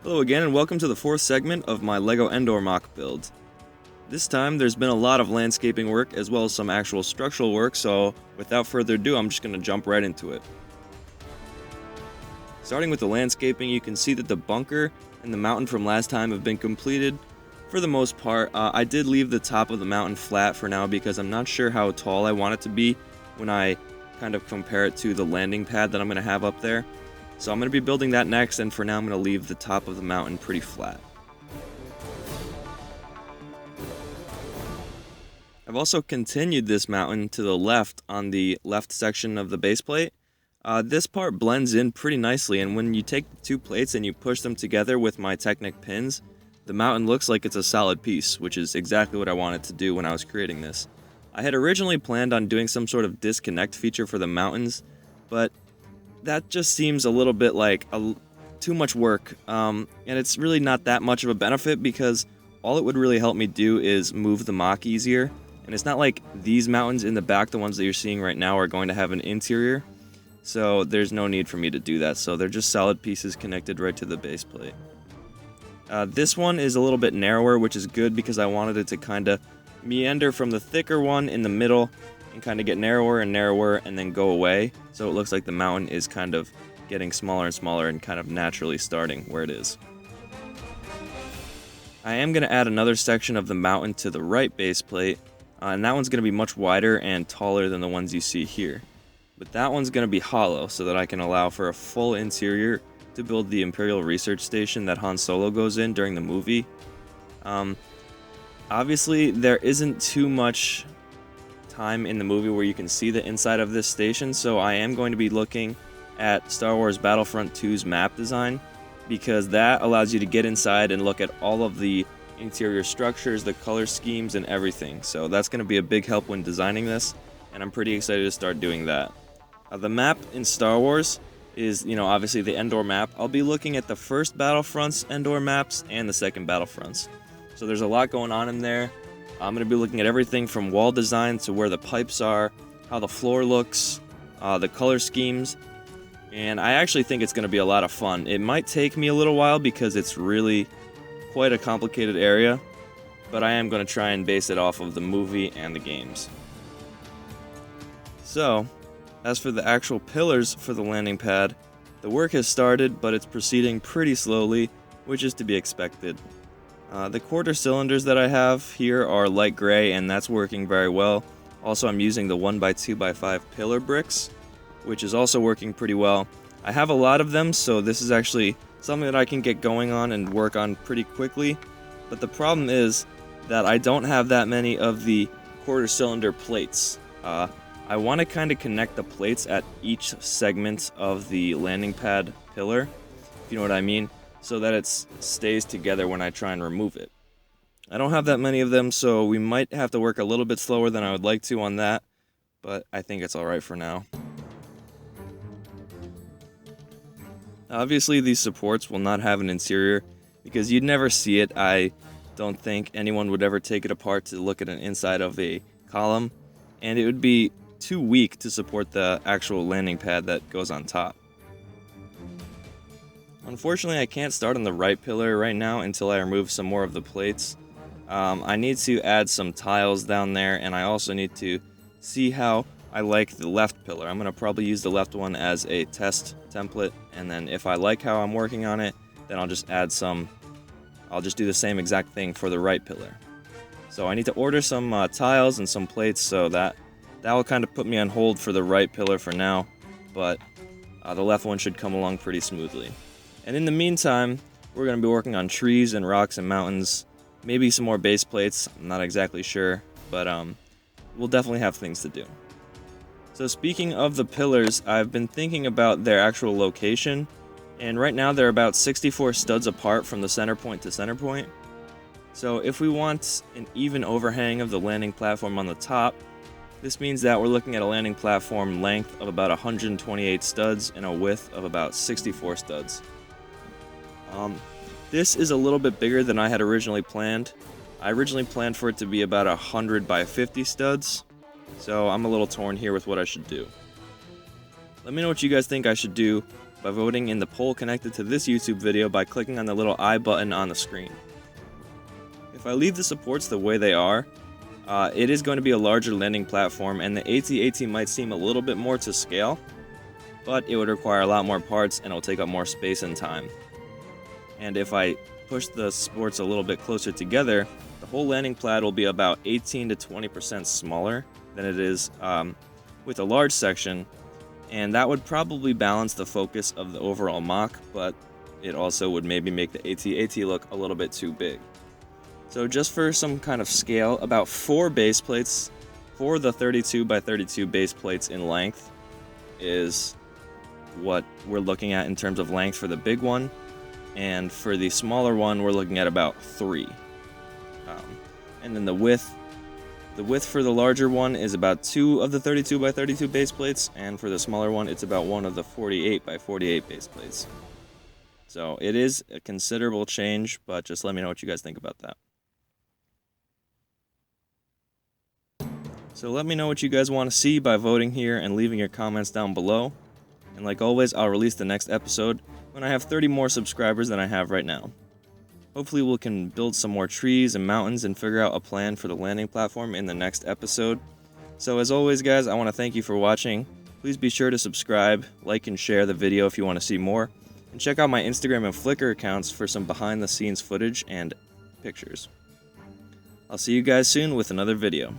Hello again and welcome to the fourth segment of my Lego Endor mock build. This time there's been a lot of landscaping work as well as some actual structural work, so without further ado I'm just going to jump right into it. Starting with the landscaping, you can see that the bunker and the mountain from last time have been completed for the most part. I did leave the top of the mountain flat for now because I'm not sure how tall I want it to be when I kind of compare it to the landing pad that I'm going to have up there. So I'm going to be building that next, and for now I'm going to leave the top of the mountain pretty flat. I've also continued this mountain to the left on the left section of the base plate. This part blends in pretty nicely, and when you take the two plates and you push them together with my Technic pins, the mountain looks like it's a solid piece, which is exactly what I wanted to do when I was creating this. I had originally planned on doing some sort of disconnect feature for the mountains, but that just seems a little bit like too much work, and it's really not that much of a benefit because all it would really help me do is move the mock easier, and it's not like these mountains in the back, the ones that you're seeing right now, are going to have an interior, so there's no need for me to do that, so they're just solid pieces connected right to the base plate. This one is a little bit narrower, which is good because I wanted it to kind of meander from the thicker one in the middle and kind of get narrower and narrower and then go away, so it looks like the mountain is kind of getting smaller and smaller and kind of naturally starting where it is. I am going to add another section of the mountain to the right base plate, and that one's going to be much wider and taller than the ones you see here. But that one's going to be hollow so that I can allow for a full interior to build the Imperial Research Station that Han Solo goes in during the movie. Obviously, there isn't too much time in the movie where you can see the inside of this station, so I am going to be looking at Star Wars Battlefront 2's map design, because that allows you to get inside and look at all of the interior structures, the color schemes, and everything. So that's going to be a big help when designing this, and I'm pretty excited to start doing that. The map in Star Wars is, obviously the Endor map. I'll be looking at the first Battlefront's Endor maps and the second Battlefront's. So there's a lot going on in there. I'm going to be looking at everything from wall design to where the pipes are, how the floor looks, the color schemes, and I actually think it's going to be a lot of fun. It might take me a little while because it's really quite a complicated area, but I am going to try and base it off of the movie and the games. So, as for the actual pillars for the landing pad, the work has started, but it's proceeding pretty slowly, which is to be expected. The quarter cylinders that I have here are light gray, and that's working very well. Also, I'm using the 1x2x5 pillar bricks, which is also working pretty well. I have a lot of them, so this is actually something that I can get going on and work on pretty quickly. But the problem is that I don't have that many of the quarter cylinder plates. I want to kind of connect the plates at each segment of the landing pad pillar, if you know what I mean, so that it stays together when I try and remove it. I don't have that many of them, so we might have to work a little bit slower than I would like to on that, but I think it's alright for now. Obviously, these supports will not have an interior, because you'd never see it. I don't think anyone would ever take it apart to look at an inside of a column, and it would be too weak to support the actual landing pad that goes on top. Unfortunately, I can't start on the right pillar right now until I remove some more of the plates. I need to add some tiles down there, and I also need to see how I like the left pillar. I'm going to probably use the left one as a test template, and then if I like how I'm working on it, then I'll just do the same exact thing for the right pillar. So I need to order some tiles and some plates, so that will kind of put me on hold for the right pillar for now, but the left one should come along pretty smoothly. And in the meantime, we're going to be working on trees and rocks and mountains, maybe some more base plates, I'm not exactly sure, but we'll definitely have things to do. So speaking of the pillars, I've been thinking about their actual location, and right now they're about 64 studs apart from the center point to center point. So if we want an even overhang of the landing platform on the top, this means that we're looking at a landing platform length of about 128 studs and a width of about 64 studs. This is a little bit bigger than I had originally planned. I originally planned for it to be about 100 by 50 studs, so I'm a little torn here with what I should do. Let me know what you guys think I should do by voting in the poll connected to this YouTube video by clicking on the little I button on the screen. If I leave the supports the way they are, it is going to be a larger landing platform, and the AT-AT might seem a little bit more to scale, but it would require a lot more parts and it'll take up more space and time. And if I push the supports a little bit closer together, the whole landing pad will be about 18 to 20% smaller than it is with a large section, and that would probably balance the focus of the overall MOC, but it also would maybe make the AT-AT look a little bit too big. So just for some kind of scale, about 4 base plates for the 32 by 32 base plates in length is what we're looking at in terms of length for the big one, and for the smaller one we're looking at about 3. And then the width for the larger one is about 2 of the 32 by 32 base plates, and for the smaller one it's about 1 of the 48 by 48 base plates. So it is a considerable change, but just let me know what you guys think about that. So let me know what you guys want to see by voting here and leaving your comments down below. And like always, I'll release the next episode when I have 30 more subscribers than I have right now. Hopefully we can build some more trees and mountains and figure out a plan for the landing platform in the next episode. So as always guys, I want to thank you for watching. Please be sure to subscribe, like and share the video if you want to see more. And check out my Instagram and Flickr accounts for some behind the scenes footage and pictures. I'll see you guys soon with another video.